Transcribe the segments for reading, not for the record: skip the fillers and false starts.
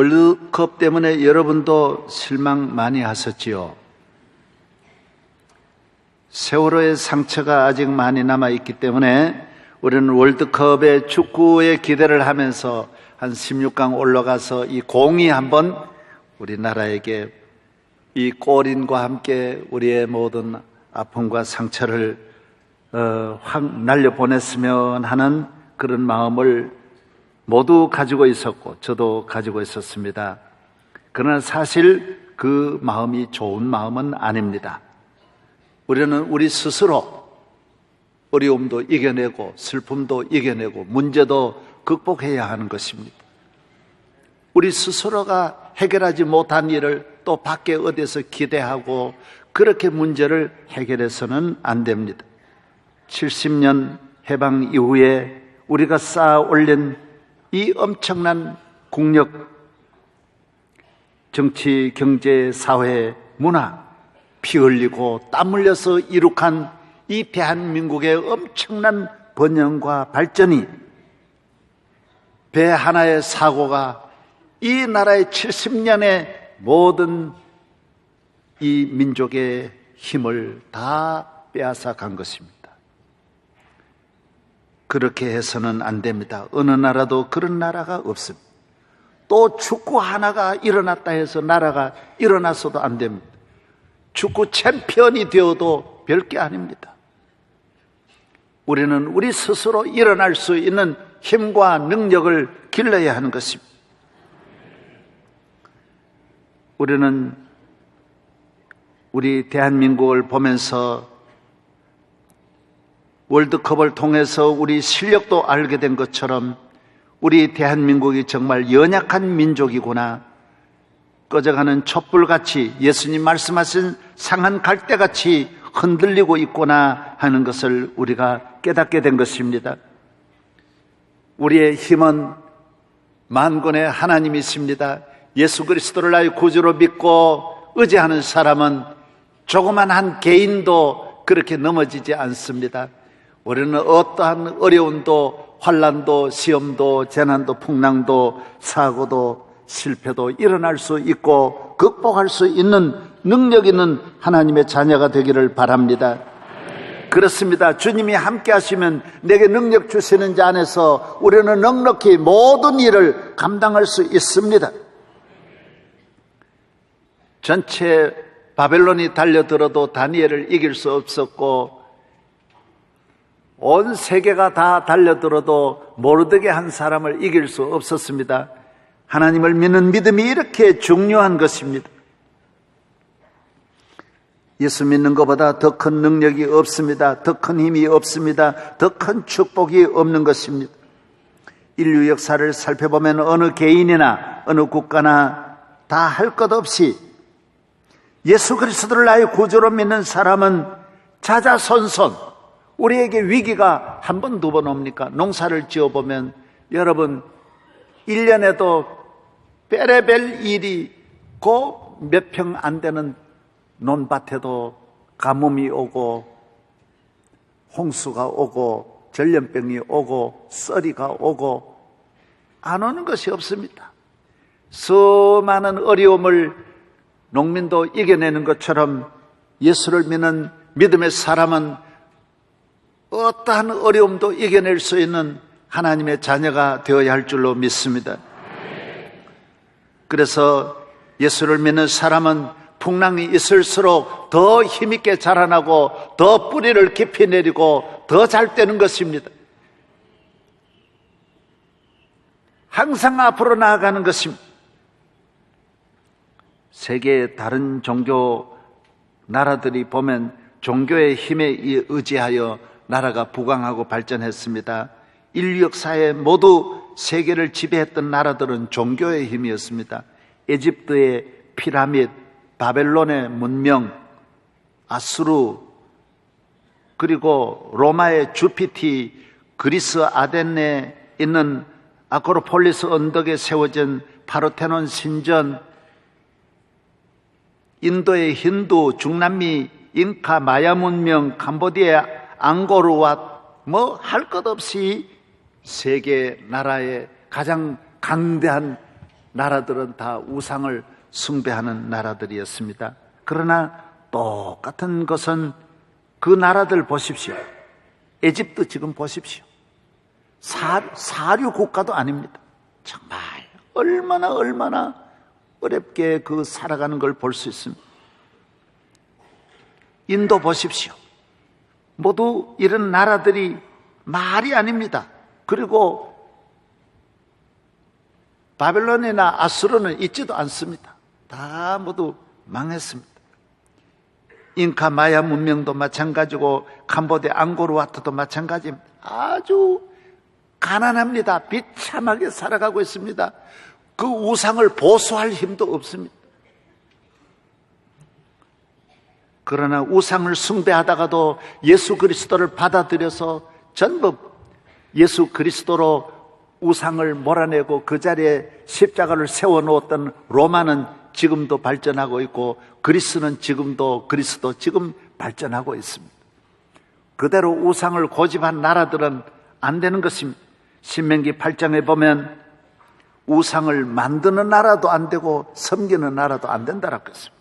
월드컵 때문에 여러분도 실망 많이 하셨지요. 세월호의 상처가 아직 많이 남아있기 때문에 우리는 월드컵의 축구에 기대를 하면서 한 16강 올라가서 이 공이 한번 우리나라에게 이 골인과 함께 우리의 모든 아픔과 상처를 확 날려보냈으면 하는 그런 마음을 모두 가지고 있었고 저도 가지고 있었습니다. 그러나 사실 그 마음이 좋은 마음은 아닙니다. 우리는 우리 스스로 어려움도 이겨내고 슬픔도 이겨내고 문제도 극복해야 하는 것입니다. 우리 스스로가 해결하지 못한 일을 또 밖에 어디서 기대하고 그렇게 문제를 해결해서는 안 됩니다. 70년 해방 이후에 우리가 쌓아 올린 이 엄청난 국력, 정치, 경제, 사회, 문화, 피 흘리고 땀 흘려서 이룩한 이 대한민국의 엄청난 번영과 발전이 배 하나의 사고가 이 나라의 70년의 모든 이 민족의 힘을 다 빼앗아 간 것입니다. 그렇게 해서는 안 됩니다. 어느 나라도 그런 나라가 없습니다. 또 축구 하나가 일어났다 해서 나라가 일어나서도 안 됩니다. 축구 챔피언이 되어도 별게 아닙니다. 우리는 우리 스스로 일어날 수 있는 힘과 능력을 길러야 하는 것입니다. 우리는 우리 대한민국을 보면서 월드컵을 통해서 우리 실력도 알게 된 것처럼 우리 대한민국이 정말 연약한 민족이구나, 꺼져가는 촛불같이 예수님 말씀하신 상한 갈대같이 흔들리고 있구나 하는 것을 우리가 깨닫게 된 것입니다. 우리의 힘은 만군의 하나님이십니다. 예수 그리스도를 나의 구주로 믿고 의지하는 사람은 조그만 한 개인도 그렇게 넘어지지 않습니다. 우리는 어떠한 어려움도 환난도 시험도 재난도 풍랑도 사고도 실패도 일어날 수 있고 극복할 수 있는 능력 있는 하나님의 자녀가 되기를 바랍니다. 그렇습니다. 주님이 함께 하시면 내게 능력 주시는 자 안에서 우리는 넉넉히 모든 일을 감당할 수 있습니다. 전체 바벨론이 달려들어도 다니엘을 이길 수 없었고 온 세계가 다 달려들어도 모르드게 한 사람을 이길 수 없었습니다. 하나님을 믿는 믿음이 이렇게 중요한 것입니다. 예수 믿는 것보다 더 큰 능력이 없습니다. 더 큰 힘이 없습니다. 더 큰 축복이 없는 것입니다. 인류 역사를 살펴보면 어느 개인이나 어느 국가나 다 할 것 없이 예수 그리스도를 나의 구주로 믿는 사람은 자자손손, 우리에게 위기가 한 번, 두 번 옵니까? 농사를 지어보면 여러분 1년에도 빼레벨 일이 고 몇 평 안 되는 논밭에도 가뭄이 오고 홍수가 오고 전염병이 오고 썰이가 오고 안 오는 것이 없습니다. 수많은 어려움을 농민도 이겨내는 것처럼 예수를 믿는 믿음의 사람은 어떠한 어려움도 이겨낼 수 있는 하나님의 자녀가 되어야 할 줄로 믿습니다. 그래서 예수를 믿는 사람은 풍랑이 있을수록 더 힘있게 자라나고 더 뿌리를 깊이 내리고 더 잘 되는 것입니다. 항상 앞으로 나아가는 것입니다. 세계의 다른 종교 나라들이 보면 종교의 힘에 의지하여 나라가 부강하고 발전했습니다. 인류 역사에 모두 세계를 지배했던 나라들은 종교의 힘이었습니다. 에집트의 피라미드, 바벨론의 문명, 아수르, 그리고 로마의 주피티, 그리스 아덴에 있는 아크로폴리스 언덕에 세워진 파르테논 신전, 인도의 힌두, 중남미 잉카 마야 문명, 캄보디아 앙고르왓, 뭐 할 것 없이 세계 나라의 가장 강대한 나라들은 다 우상을 숭배하는 나라들이었습니다. 그러나 똑같은 것은 그 나라들 보십시오. 에집트 지금 보십시오. 사류 국가도 아닙니다. 정말 얼마나 어렵게 그 살아가는 걸 볼 수 있습니다. 인도 보십시오. 모두 이런 나라들이 말이 아닙니다. 그리고 바벨론이나 아수르는 있지도 않습니다. 다 모두 망했습니다. 잉카 마야 문명도 마찬가지고 캄보디아 앙코르와트도 마찬가지입니다. 아주 가난합니다. 비참하게 살아가고 있습니다. 그 우상을 보수할 힘도 없습니다. 그러나 우상을 숭배하다가도 예수 그리스도를 받아들여서 전부 예수 그리스도로 우상을 몰아내고 그 자리에 십자가를 세워놓았던 로마는 지금도 발전하고 있고 그리스는 지금도 지금 발전하고 있습니다. 그대로 우상을 고집한 나라들은 안 되는 것입니다. 신명기 8장에 보면 우상을 만드는 나라도 안 되고 섬기는 나라도 안 된다라고 했습니다.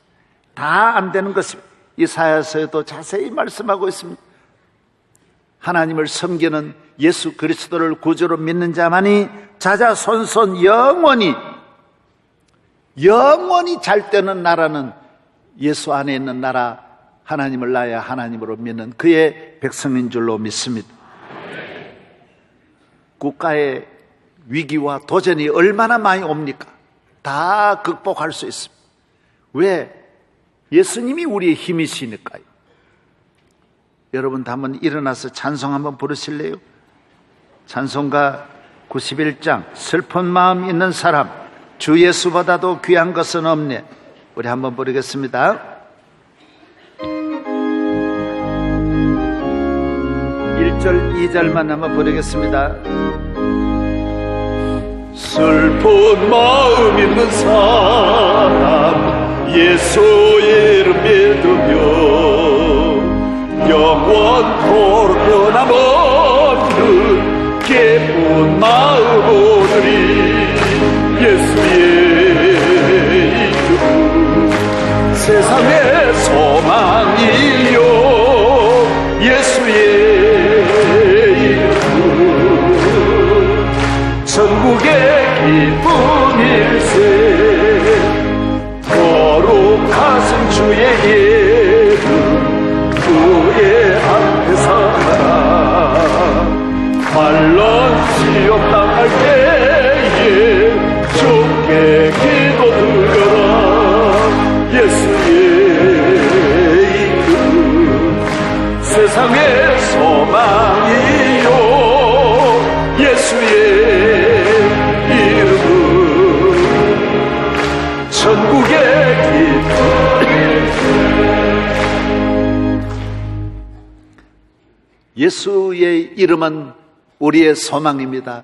다 안 되는 것입니다. 이사야서에도 자세히 말씀하고 있습니다. 하나님을 섬기는 예수 그리스도를 구주로 믿는 자만이 자자손손 영원히 잘 되는 나라는 예수 안에 있는 나라, 하나님을 나의 하나님으로 믿는 그의 백성인 줄로 믿습니다. 국가의 위기와 도전이 얼마나 많이 옵니까? 다 극복할 수 있습니다. 왜? 예수님이 우리의 힘이시니까요. 여러분 한번 일어나서 찬송 한번 부르실래요? 찬송가 91장 슬픈 마음 있는 사람, 주 예수보다도 귀한 것은 없네. 우리 한번 부르겠습니다. 1절 2절만 한번 부르겠습니다. 슬픈 마음 있는 사람, 예수 이름 믿으며 영원토록 변함없는 기쁜 마음 오늘이 예수의 이름 세상의 소망이요 예수의 이름 천국의 기쁨일세 거룩하신 주의 이름 그의 앞에 서라 말론 시험 당할 때에 주께 기도드려라 예수의 이름 세상의 소망이요 예수의 이름 천국의 기쁨 예수의 이름은 우리의 소망입니다.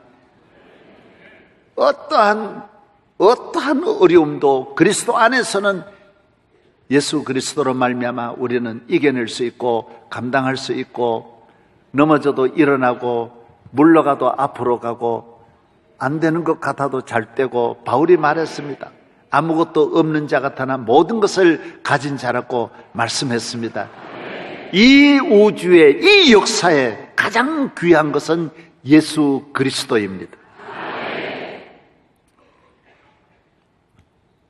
어떠한 어려움도 그리스도 안에서는 예수 그리스도로 말미암아 우리는 이겨낼 수 있고 감당할 수 있고 넘어져도 일어나고 물러가도 앞으로 가고 안 되는 것 같아도 잘 되고 바울이 말했습니다. 아무것도 없는 자 같으나 모든 것을 가진 자라고 말씀했습니다. 이 우주의 이 역사에 가장 귀한 것은 예수 그리스도입니다.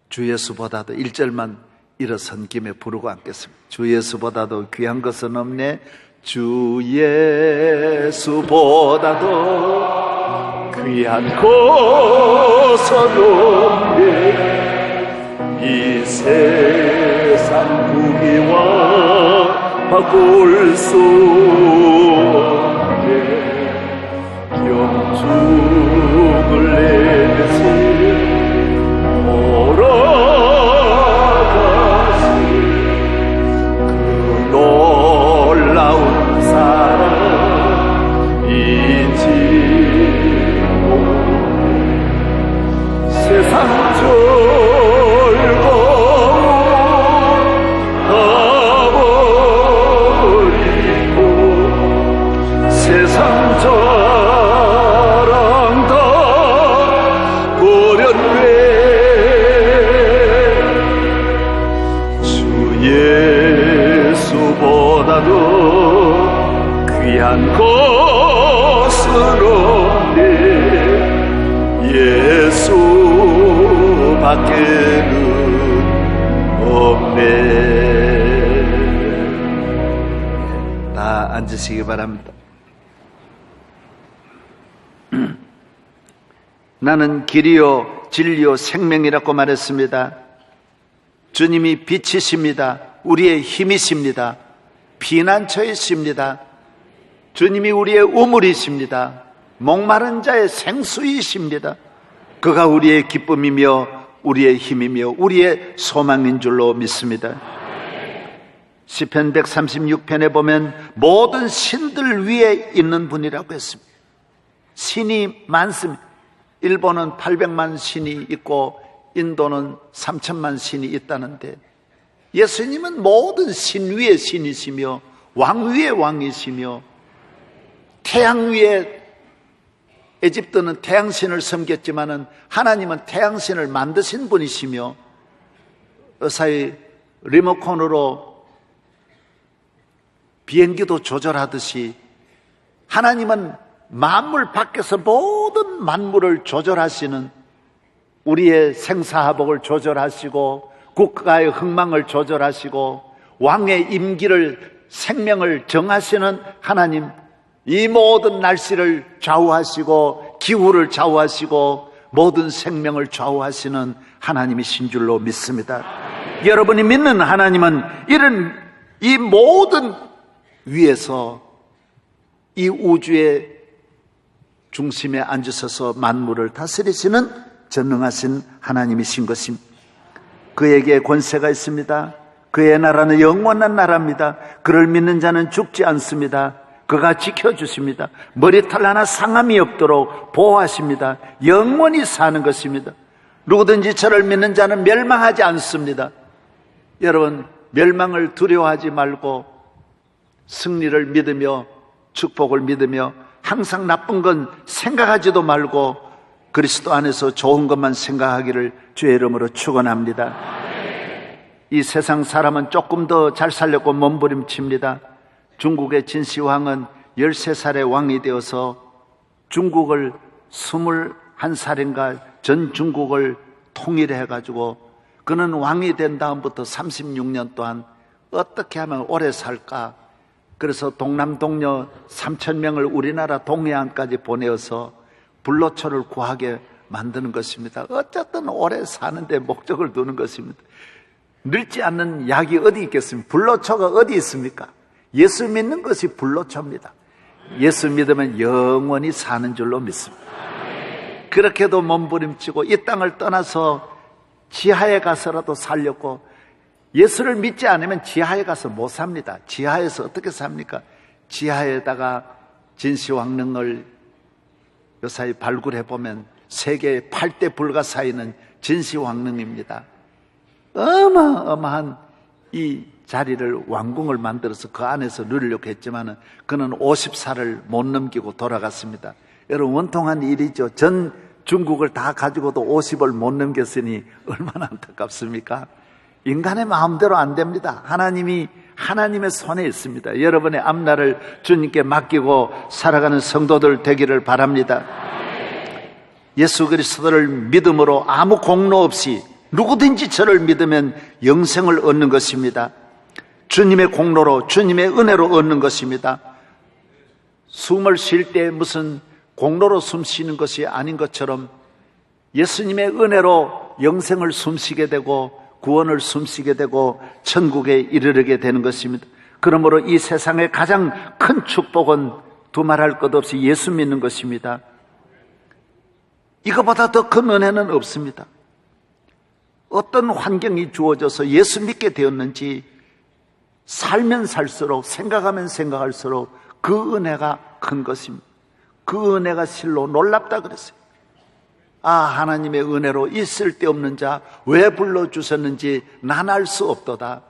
주 예수보다도 1절만 일어선 김에 부르고 앉겠습니다. 주 예수보다도 귀한 것은 없네. 주 예수보다도 귀한 것은 없네. 이 세상 부귀와 바꿀 수 없네. 영죽을 내듯이 돌아가신 그 놀라운 사랑이지 세상 자랑 다 버렸네. 밖에는 없네. 다 앉으시기 바랍니다. 나는 길이요 진리요 생명이라고 말했습니다. 주님이 빛이십니다. 우리의 힘이십니다. 피난처이십니다. 주님이 우리의 우물이십니다. 목마른 자의 생수이십니다. 그가 우리의 기쁨이며 우리의 힘이며 우리의 소망인 줄로 믿습니다. 시편 136편에 보면 모든 신들 위에 있는 분이라고 했습니다. 신이 많습니다. 일본은 800만 신이 있고 인도는 3천만 신이 있다는데, 예수님은 모든 신 위의 신이시며 왕 위의 왕이시며, 태양 위에, 에집트는 태양신을 섬겼지만은 하나님은 태양신을 만드신 분이시며, 의사의 리모컨으로 비행기도 조절하듯이 하나님은 만물 밖에서 모든 만물을 조절하시는, 우리의 생사화복을 조절하시고 국가의 흥망을 조절하시고 왕의 임기를, 생명을 정하시는 하나님, 이 모든 날씨를 좌우하시고 기후를 좌우하시고 모든 생명을 좌우하시는 하나님이신 줄로 믿습니다. 여러분이 믿는 하나님은 이런 이 모든 위에서 이 우주의 중심에 앉으셔서 만물을 다스리시는 전능하신 하나님이신 것입니다. 그에게 권세가 있습니다. 그의 나라는 영원한 나라입니다. 그를 믿는 자는 죽지 않습니다. 그가 지켜주십니다. 머리털 하나 상함이 없도록 보호하십니다. 영원히 사는 것입니다. 누구든지 저를 믿는 자는 멸망하지 않습니다. 여러분, 멸망을 두려워하지 말고 승리를 믿으며 축복을 믿으며 항상 나쁜 건 생각하지도 말고 그리스도 안에서 좋은 것만 생각하기를 주의 이름으로 축원합니다. 이 세상 사람은 조금 더 잘 살려고 몸부림칩니다. 중국의 진시황은 13살의 왕이 되어서 중국을 21살인가 전 중국을 통일해가지고, 그는 왕이 된 다음부터 36년 동안 어떻게 하면 오래 살까, 그래서 동남동녀 3,000명을 우리나라 동해안까지 보내어서 불로초를 구하게 만드는 것입니다. 어쨌든 오래 사는데 목적을 두는 것입니다. 늙지 않는 약이 어디 있겠습니까? 불로초가 어디 있습니까? 예수 믿는 것이 불로초입니다. 예수 믿으면 영원히 사는 줄로 믿습니다. 그렇게도 몸부림치고 이 땅을 떠나서 지하에 가서라도 살려고, 예수를 믿지 않으면 지하에 가서 못 삽니다. 지하에서 어떻게 삽니까? 지하에다가 진시황릉을 요사이 발굴해 보면 세계의 8대 불가사의는 진시황릉입니다. 어마어마한 이 자리를, 왕궁을 만들어서 그 안에서 누리려고 했지만은 그는 50살을 못 넘기고 돌아갔습니다. 여러분, 원통한 일이죠. 전 중국을 다 가지고도 50을 못 넘겼으니 얼마나 안타깝습니까? 인간의 마음대로 안 됩니다. 하나님이 하나님의 손에 있습니다. 여러분의 앞날을 주님께 맡기고 살아가는 성도들 되기를 바랍니다. 예수 그리스도를 믿음으로 아무 공로 없이 누구든지 저를 믿으면 영생을 얻는 것입니다. 주님의 공로로, 주님의 은혜로 얻는 것입니다. 숨을 쉴 때 무슨 공로로 숨 쉬는 것이 아닌 것처럼 예수님의 은혜로 영생을 숨쉬게 되고 구원을 숨쉬게 되고 천국에 이르게 되는 것입니다. 그러므로 이 세상의 가장 큰 축복은 두말할 것 없이 예수 믿는 것입니다. 이거보다 더 큰 은혜는 없습니다. 어떤 환경이 주어져서 예수 믿게 되었는지 살면 살수록, 생각하면 생각할수록 그 은혜가 큰 것입니다. 그 은혜가 실로 놀랍다 그랬어요. 아, 하나님의 은혜로 있을 데 없는 자 왜 불러주셨는지 난 알 수 없도다.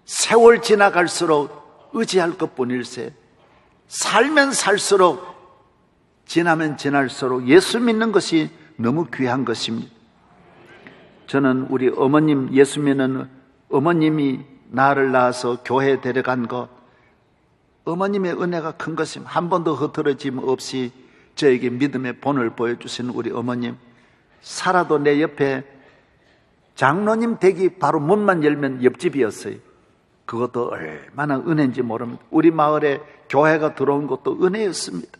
세월 지나갈수록 의지할 것뿐일세. 살면 살수록, 지나면 지날수록 예수 믿는 것이 너무 귀한 것입니다. 저는 우리 어머님, 예수 믿는 어머님이 나를 낳아서 교회에 데려간 것, 어머님의 은혜가 큰 것입니다. 한 번도 흐트러짐 없이 저에게 믿음의 본을 보여주신 우리 어머님, 살아도 내 옆에 장로님 댁이 바로 문만 열면 옆집이었어요. 그것도 얼마나 은혜인지 모릅니다. 우리 마을에 교회가 들어온 것도 은혜였습니다.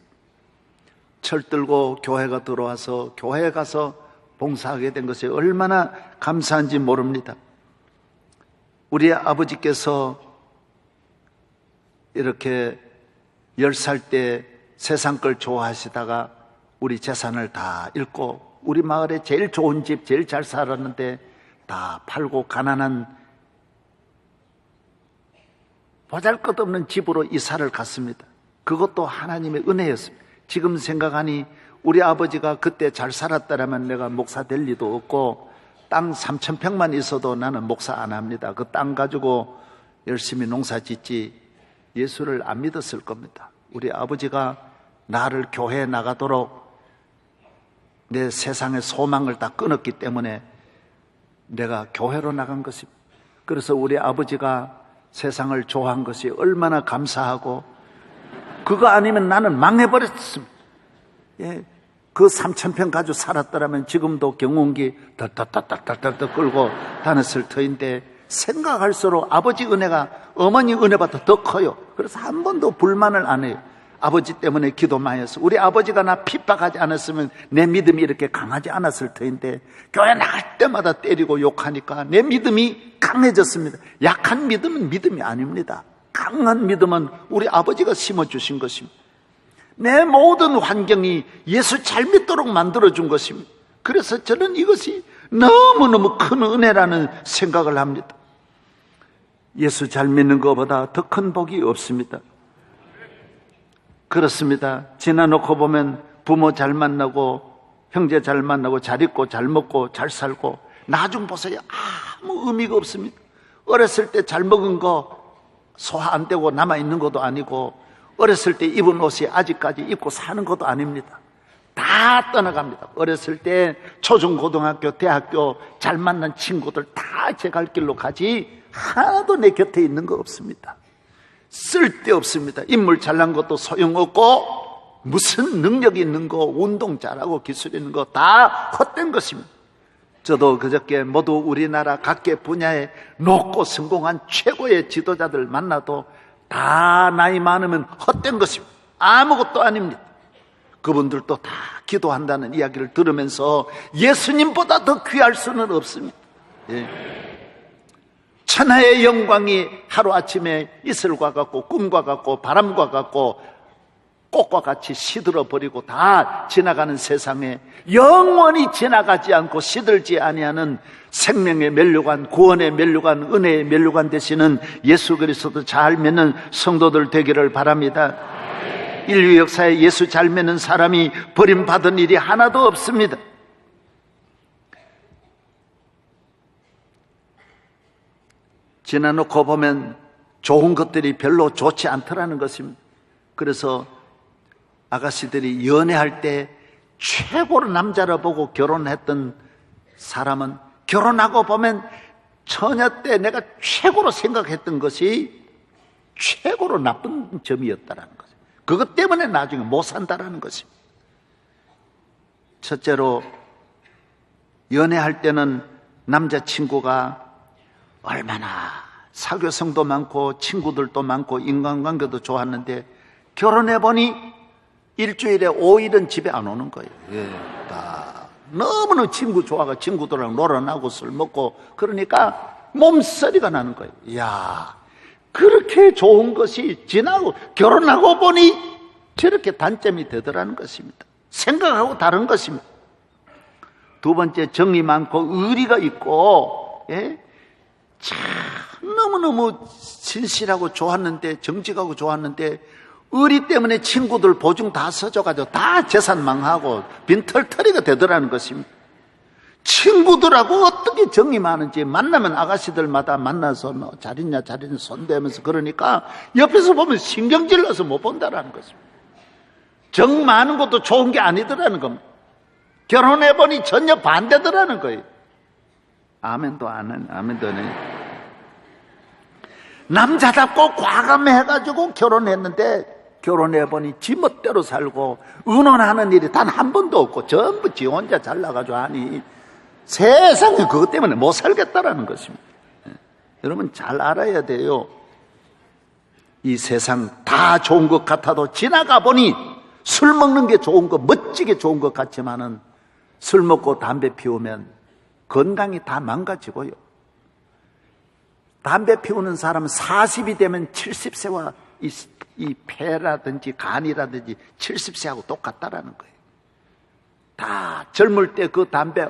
철들고 교회가 들어와서 교회에 가서 봉사하게 된 것이 얼마나 감사한지 모릅니다. 우리 아버지께서 이렇게 10살 때 세상 걸 좋아하시다가 우리 재산을 다 잃고 우리 마을에 제일 좋은 집, 제일 잘 살았는데 다 팔고 가난한 보잘것없는 집으로 이사를 갔습니다. 그것도 하나님의 은혜였습니다. 지금 생각하니 우리 아버지가 그때 잘 살았다면 내가 목사 될 리도 없고 땅 3,000평만 있어도 나는 목사 안 합니다. 그 땅 가지고 열심히 농사 짓지 예수를 안 믿었을 겁니다. 우리 아버지가 나를 교회에 나가도록 내 세상의 소망을 다 끊었기 때문에 내가 교회로 나간 것입니다. 그래서 우리 아버지가 세상을 좋아한 것이 얼마나 감사하고 그거 아니면 나는 망해버렸습니다. 예, 그 3,000평 가지고 살았더라면 지금도 경운기 덜덜덜덜덜 끌고 다녔을 터인데 생각할수록 아버지 은혜가 어머니 은혜보다 더 커요. 그래서 한 번도 불만을 안 해요. 아버지 때문에 기도 많이 했어. 우리 아버지가 나 핍박하지 않았으면 내 믿음이 이렇게 강하지 않았을 터인데 교회 나갈 때마다 때리고 욕하니까 내 믿음이 강해졌습니다. 약한 믿음은 믿음이 아닙니다. 강한 믿음은 우리 아버지가 심어주신 것입니다. 내 모든 환경이 예수 잘 믿도록 만들어준 것입니다. 그래서 저는 이것이 너무너무 큰 은혜라는 생각을 합니다. 예수 잘 믿는 것보다 더 큰 복이 없습니다. 그렇습니다. 지나놓고 보면 부모 잘 만나고 형제 잘 만나고 잘 입고 잘 먹고 잘 살고 나중 보세요. 아무 의미가 없습니다. 어렸을 때 잘 먹은 거 소화 안 되고 남아있는 것도 아니고 어렸을 때 입은 옷이 아직까지 입고 사는 것도 아닙니다. 다 떠나갑니다. 어렸을 때 초중 고등학교 대학교 잘 만난 친구들 다 제 갈 길로 가지 하나도 내 곁에 있는 거 없습니다. 쓸데없습니다. 인물 잘난 것도 소용없고 무슨 능력이 있는 거 운동 잘하고 기술 있는 거 다 헛된 것입니다. 저도 그저께 모두 우리나라 각계 분야에 높고 성공한 최고의 지도자들 만나도 다 나이 많으면 헛된 것입니다. 아무것도 아닙니다. 그분들도 다 기도한다는 이야기를 들으면서 예수님보다 더 귀할 수는 없습니다. 예. 천하의 영광이 하루아침에 이슬과 같고 꿈과 같고 바람과 같고 꽃과 같이 시들어버리고 다 지나가는 세상에 영원히 지나가지 않고 시들지 아니하는 생명의 면류관, 구원의 면류관, 은혜의 면류관 되시는 예수 그리스도 잘 믿는 성도들 되기를 바랍니다. 인류 역사에 예수 잘 믿는 사람이 버림받은 일이 하나도 없습니다. 지나놓고 보면 좋은 것들이 별로 좋지 않더라는 것입니다. 그래서 아가씨들이 연애할 때 최고로 남자를 보고 결혼했던 사람은 결혼하고 보면 처녀 때 내가 최고로 생각했던 것이 최고로 나쁜 점이었다는 거죠. 그것 때문에 나중에 못 산다는 것입니다. 첫째로 연애할 때는 남자친구가 얼마나 사교성도 많고 친구들도 많고 인간관계도 좋았는데 결혼해보니 일주일에 5일은 집에 안 오는 거예요. 예, 다 너무너무 친구 좋아가 친구들이랑 놀아나고 술 먹고 그러니까 몸서리가 나는 거예요. 이야, 그렇게 좋은 것이 지나고 결혼하고 보니 저렇게 단점이 되더라는 것입니다. 생각하고 다른 것입니다. 두 번째, 정이 많고 의리가 있고, 예? 참 너무너무 진실하고 좋았는데, 정직하고 좋았는데 의리 때문에 친구들 보증 다 써줘가지고 다 재산 망하고 빈털터리가 되더라는 것입니다. 친구들하고 어떻게 정이 많은지 만나면 아가씨들마다 만나서 뭐 잘 있냐 잘 있냐 손대면서 그러니까 옆에서 보면 신경질러서 못 본다라는 것입니다. 정 많은 것도 좋은 게 아니더라는 겁니다. 결혼해보니 전혀 반대더라는 거예요. 아멘도 안 해, 아멘도 안 해. 남자답고 과감해가지고 결혼했는데 결혼해보니 지 멋대로 살고 의논하는 일이 단 한 번도 없고 전부 지 혼자 잘나가지고 하니 세상에 그것 때문에 못 살겠다라는 것입니다. 여러분 잘 알아야 돼요. 이 세상 다 좋은 것 같아도 지나가 보니 술 먹는 게 좋은 거, 멋지게 좋은 것 같지만은 술 먹고 담배 피우면 건강이 다 망가지고요. 담배 피우는 사람은 40이 되면 70세와 이 폐라든지 간이라든지 70세하고 똑같다라는 거예요. 다 젊을 때 그 담배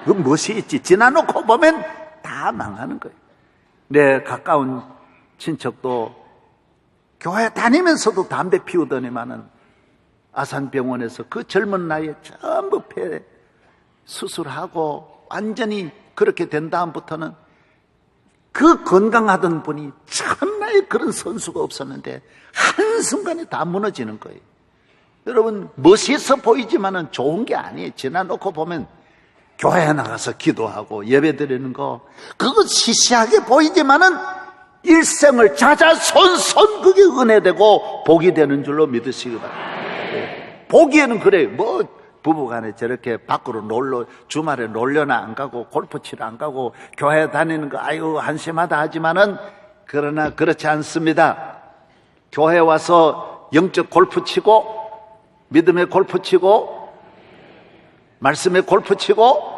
그 무엇이 있지? 지나놓고 보면 다 망하는 거예요. 내 가까운 친척도 교회 다니면서도 담배 피우더니만은 아산병원에서 그 젊은 나이에 전부 폐 수술하고 완전히 그렇게 된 다음부터는 그 건강하던 분이 참나에 그런 선수가 없었는데 한순간에 다 무너지는 거예요. 여러분 멋있어 보이지만은 좋은 게 아니에요. 지나놓고 보면 교회에 나가서 기도하고 예배 드리는 거 그거 시시하게 보이지만은 일생을 자자손손 그게 은혜되고 복이 되는 줄로 믿으시기 바랍니다. 보기에는 그래요. 뭐 부부간에 저렇게 밖으로 주말에 놀려나 안 가고 골프 치러 안 가고 교회 다니는 거 아유 한심하다 하지만은 그러나 그렇지 않습니다. 교회 와서 영적 골프 치고 믿음의 골프 치고 말씀의 골프 치고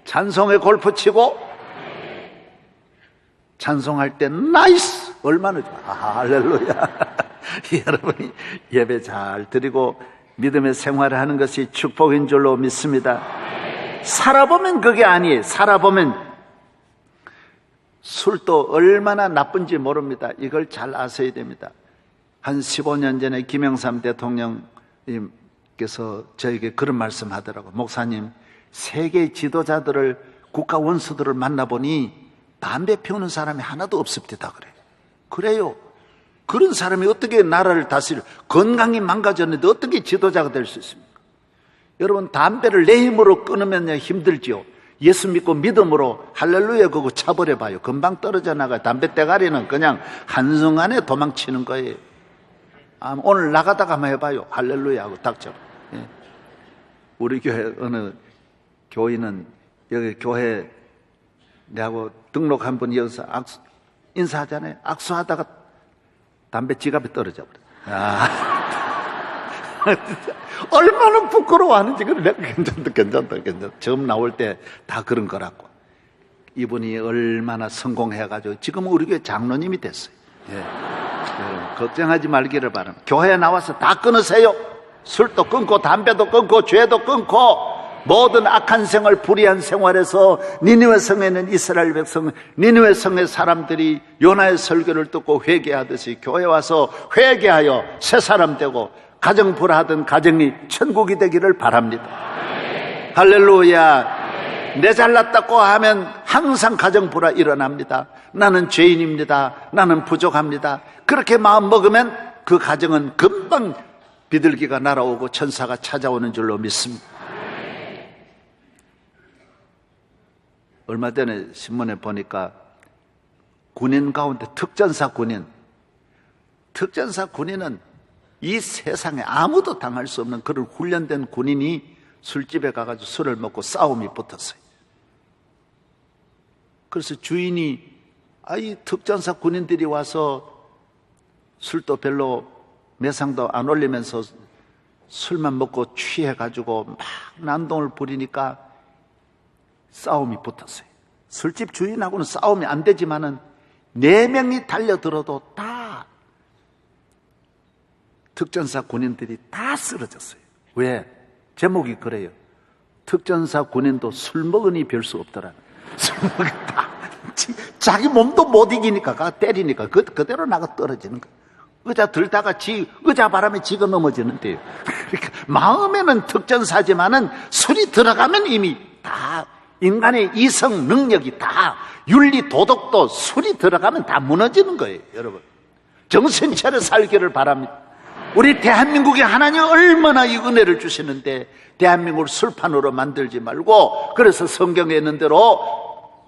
찬송의 골프 치고 찬송할 때 나이스 얼마나 좋아. 할렐루야. 여러분이 예배 잘 드리고 믿음의 생활을 하는 것이 축복인 줄로 믿습니다. 살아보면 그게 아니에요. 살아보면 술도 얼마나 나쁜지 모릅니다. 이걸 잘 아셔야 됩니다. 한 15년 전에 김영삼 대통령님께서 저에게 그런 말씀 하더라고요. 목사님, 세계 지도자들을 국가 원수들을 만나보니 담배 피우는 사람이 하나도 없습니다. 그래요. 그런 사람이 어떻게 나라를 다스려 건강이 망가졌는데 어떻게 지도자가 될 수 있습니까? 여러분 담배를 내 힘으로 끊으면 힘들지요. 예수 믿고 믿음으로 할렐루야 그거 차버려봐요. 금방 떨어져 나가요. 담배 대가리는 그냥 한순간에 도망치는 거예요. 오늘 나가다가 한번 해봐요. 할렐루야 하고 닥쳐. 예. 우리 교회 어느 교인은 여기 교회 내하고 등록한 분이 여기서 인사하잖아요. 악수하다가 담배 지갑에 떨어져 버려. 얼마나 부끄러워하는지. 내가 괜찮다. 처음 나올 때 다 그런 거라고. 이분이 얼마나 성공해가지고 지금 우리 교회 장로님이 됐어요. 예. 여러분 걱정하지 말기를 바랍니다. 교회에 나와서 다 끊으세요. 술도 끊고 담배도 끊고 죄도 끊고 모든 악한 생활, 불의한 생활에서 니느웨 성에는 이스라엘 백성, 니느웨 성의 사람들이 요나의 설교를 듣고 회개하듯이 교회 와서 회개하여 새 사람 되고 가정 불화하던 가정이 천국이 되기를 바랍니다. 할렐루야. 내 잘났다고 하면 항상 가정 불화 일어납니다. 나는 죄인입니다. 나는 부족합니다. 그렇게 마음 먹으면 그 가정은 금방 비둘기가 날아오고 천사가 찾아오는 줄로 믿습니다. 얼마 전에 신문에 보니까 군인 가운데 특전사 군인은 이 세상에 아무도 당할 수 없는 그런 훈련된 군인이 술집에 가가지고 술을 먹고 싸움이 붙었어요. 그래서 주인이 이 특전사 군인들이 와서 술도 별로 매상도 안 올리면서 술만 먹고 취해가지고 막 난동을 부리니까 싸움이 붙었어요. 술집 주인하고는 싸움이 안 되지만은 4명이 달려들어도 다 특전사 군인들이 다 쓰러졌어요. 왜? 제목이 그래요. 특전사 군인도 술 먹으니 별 수 없더라. 술 먹었다. 자기 몸도 못 이기니까 때리니까 그대로 나가 떨어지는 거예요. 의자 들다가 의자 바람에 지가 넘어지는데요. 그러니까 마음에는 특전사지만은 술이 들어가면 이미 다 인간의 이성 능력이 다 윤리 도덕도 술이 들어가면 다 무너지는 거예요. 여러분 정신 차려 살기를 바랍니다. 우리 대한민국에 하나님 얼마나 이 은혜를 주시는데 대한민국을 술판으로 만들지 말고, 그래서 성경에 있는 대로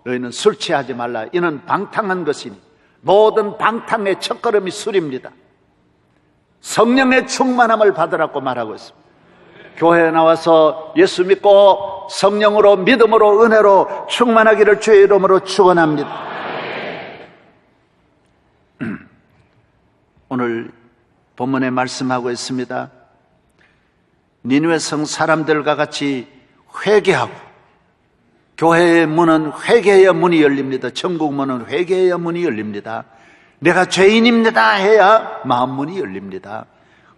너희는 술 취하지 말라. 이는 방탕한 것이니 모든 방탕의 첫걸음이 술입니다. 성령의 충만함을 받으라고 말하고 있습니다. 교회에 나와서 예수 믿고 성령으로 믿음으로 은혜로 충만하기를 주의 이름으로 축원합니다. 오늘 본문에 말씀하고 있습니다. 니느웨 성 사람들과 같이 회개하고, 교회의 문은 회개의 문이 열립니다. 천국 문은 회개의 문이 열립니다. 내가 죄인입니다 해야 마음 문이 열립니다.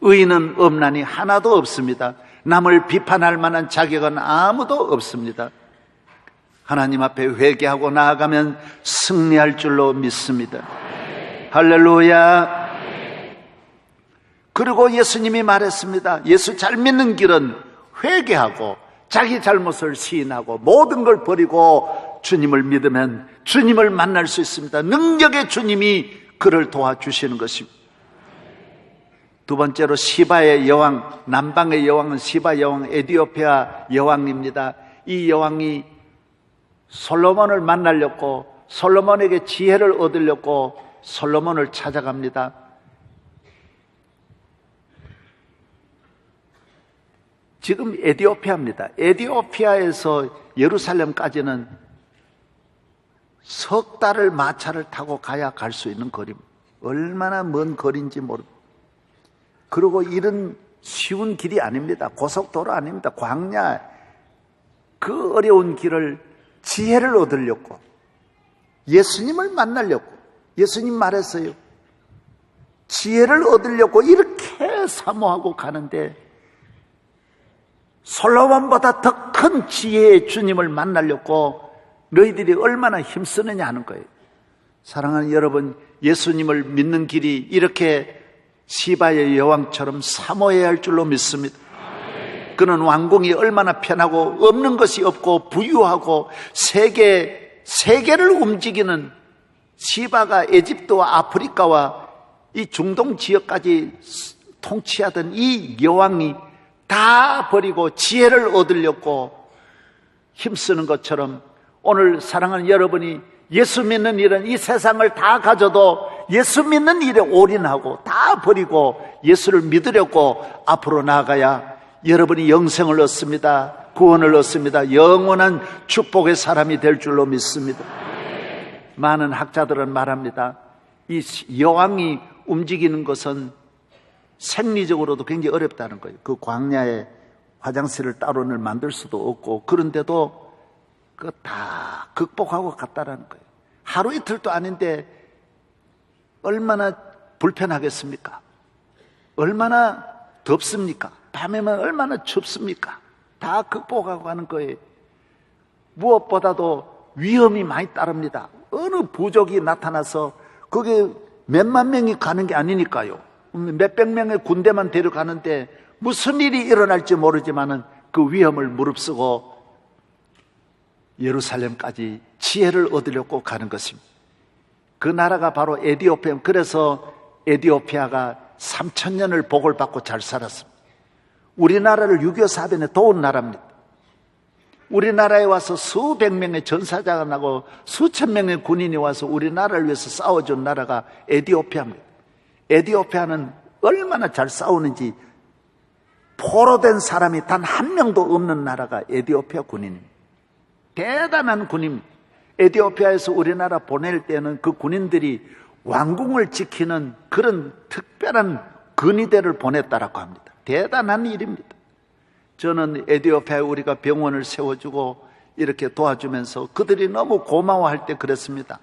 의인은 없나니 하나도 없습니다. 남을 비판할 만한 자격은 아무도 없습니다. 하나님 앞에 회개하고 나아가면 승리할 줄로 믿습니다. 할렐루야. 그리고 예수님이 말했습니다. 예수 잘 믿는 길은 회개하고 자기 잘못을 시인하고 모든 걸 버리고 주님을 믿으면 주님을 만날 수 있습니다. 능력의 주님이 그를 도와주시는 것입니다. 두 번째로 시바의 여왕, 남방의 여왕은 시바 여왕, 에디오피아 여왕입니다. 이 여왕이 솔로몬을 만나려고, 솔로몬에게 지혜를 얻으려고 솔로몬을 찾아갑니다. 지금 에디오피아입니다. 에디오피아에서 예루살렘까지는 석 달을 마차를 타고 가야 갈 수 있는 거리입니다. 얼마나 먼 거리인지 모릅니다. 그리고 이런 쉬운 길이 아닙니다. 고속도로 아닙니다. 광야, 그 어려운 길을 지혜를 얻으려고, 예수님을 만나려고, 예수님 말했어요. 지혜를 얻으려고 이렇게 사모하고 가는데 솔로몬보다 더 큰 지혜의 주님을 만나려고 너희들이 얼마나 힘쓰느냐 하는 거예요. 사랑하는 여러분, 예수님을 믿는 길이 이렇게 시바의 여왕처럼 사모해야 할 줄로 믿습니다. 그는 왕궁이 얼마나 편하고 없는 것이 없고 부유하고 세계를 움직이는, 시바가 에집트와 아프리카와 이 중동 지역까지 통치하던 이 여왕이 다 버리고 지혜를 얻으려고 힘쓰는 것처럼 오늘 사랑하는 여러분이 예수 믿는 일은 이 세상을 다 가져도 예수 믿는 일에 올인하고 다 버리고 예수를 믿으려고 앞으로 나아가야 여러분이 영생을 얻습니다. 구원을 얻습니다. 영원한 축복의 사람이 될 줄로 믿습니다. 많은 학자들은 말합니다. 이 여왕이 움직이는 것은 생리적으로도 굉장히 어렵다는 거예요. 그 광야에 화장실을 따로는 만들 수도 없고, 그런데도 그거 다 극복하고 갔다라는 거예요. 하루 이틀도 아닌데 얼마나 불편하겠습니까? 얼마나 덥습니까? 밤에만 얼마나 춥습니까? 다 극복하고 가는 거예요. 무엇보다도 위험이 많이 따릅니다. 어느 부족이 나타나서 그게 몇만 명이 가는 게 아니니까요. 몇백 명의 군대만 데려가는데 무슨 일이 일어날지 모르지만은 그 위험을 무릅쓰고 예루살렘까지 지혜를 얻으려고 가는 것입니다. 그 나라가 바로 에디오피아. 그래서 에디오피아가 3000년을 복을 받고 잘 살았습니다. 우리나라를 6.25 사변에 도운 나라입니다. 우리나라에 와서 수백 명의 전사자가 나고 수천 명의 군인이 와서 우리나라를 위해서 싸워준 나라가 에디오피아입니다. 에디오피아는 얼마나 잘 싸우는지 포로된 사람이 단 한 명도 없는 나라가 에디오피아 군인입니다. 대단한 군인. 에디오피아에서 우리나라 보낼 때는 그 군인들이 왕궁을 지키는 그런 특별한 근위대를 보냈다라고 합니다. 대단한 일입니다. 저는 에디오피아에 우리가 병원을 세워주고 이렇게 도와주면서 그들이 너무 고마워할 때 그랬습니다.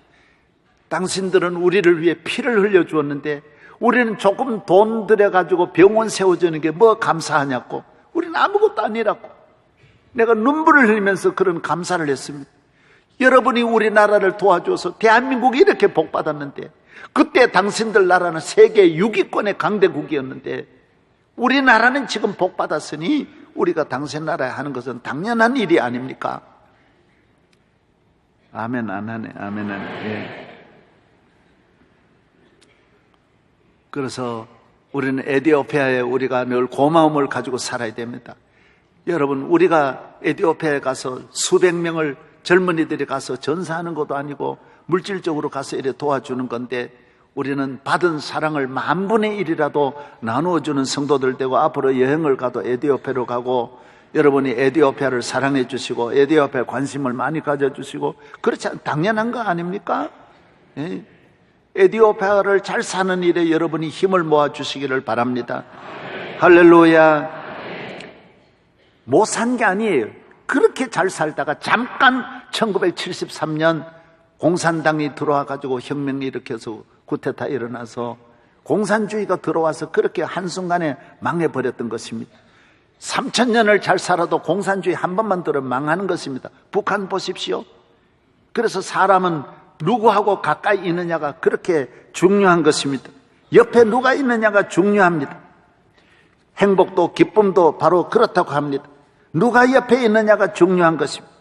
당신들은 우리를 위해 피를 흘려주었는데 우리는 조금 돈 들여가지고 병원 세워주는 게 뭐 감사하냐고. 우리는 아무것도 아니라고. 내가 눈물을 흘리면서 그런 감사를 했습니다. 여러분이 우리나라를 도와줘서 대한민국이 이렇게 복받았는데, 그때 당신들 나라는 세계 6위권의 강대국이었는데 우리나라는 지금 복받았으니 우리가 당신 나라에 하는 것은 당연한 일이 아닙니까? 아멘 안 하네. 아멘 안 하네. 예. 그래서 우리는 에디오피아에 우리가 늘 고마움을 가지고 살아야 됩니다. 여러분, 우리가 에디오피아에 가서 수백 명을 젊은이들이 가서 전사하는 것도 아니고 물질적으로 가서 이래 도와주는 건데 우리는 받은 사랑을 10,000분의 1이라도 나누어주는 성도들 되고 앞으로 여행을 가도 에티오피아로 가고 여러분이 에티오피아를 사랑해 주시고 에티오피아에 관심을 많이 가져주시고 그렇지 당연한 거 아닙니까? 예. 에티오피아를 잘 사는 일에 여러분이 힘을 모아주시기를 바랍니다. 할렐루야. 못 산 게 아니에요. 그렇게 잘 살다가 잠깐 1973년 공산당이 들어와 가지고 혁명을 일으켜서 쿠데타 일어나서 공산주의가 들어와서 그렇게 한순간에 망해버렸던 것입니다. 3000년을 잘 살아도 공산주의 한 번만 들어면 망하는 것입니다. 북한 보십시오. 그래서 사람은 누구하고 가까이 있느냐가 그렇게 중요한 것입니다. 옆에 누가 있느냐가 중요합니다. 행복도 기쁨도 바로 그렇다고 합니다. 누가 옆에 있느냐가 중요한 것입니다.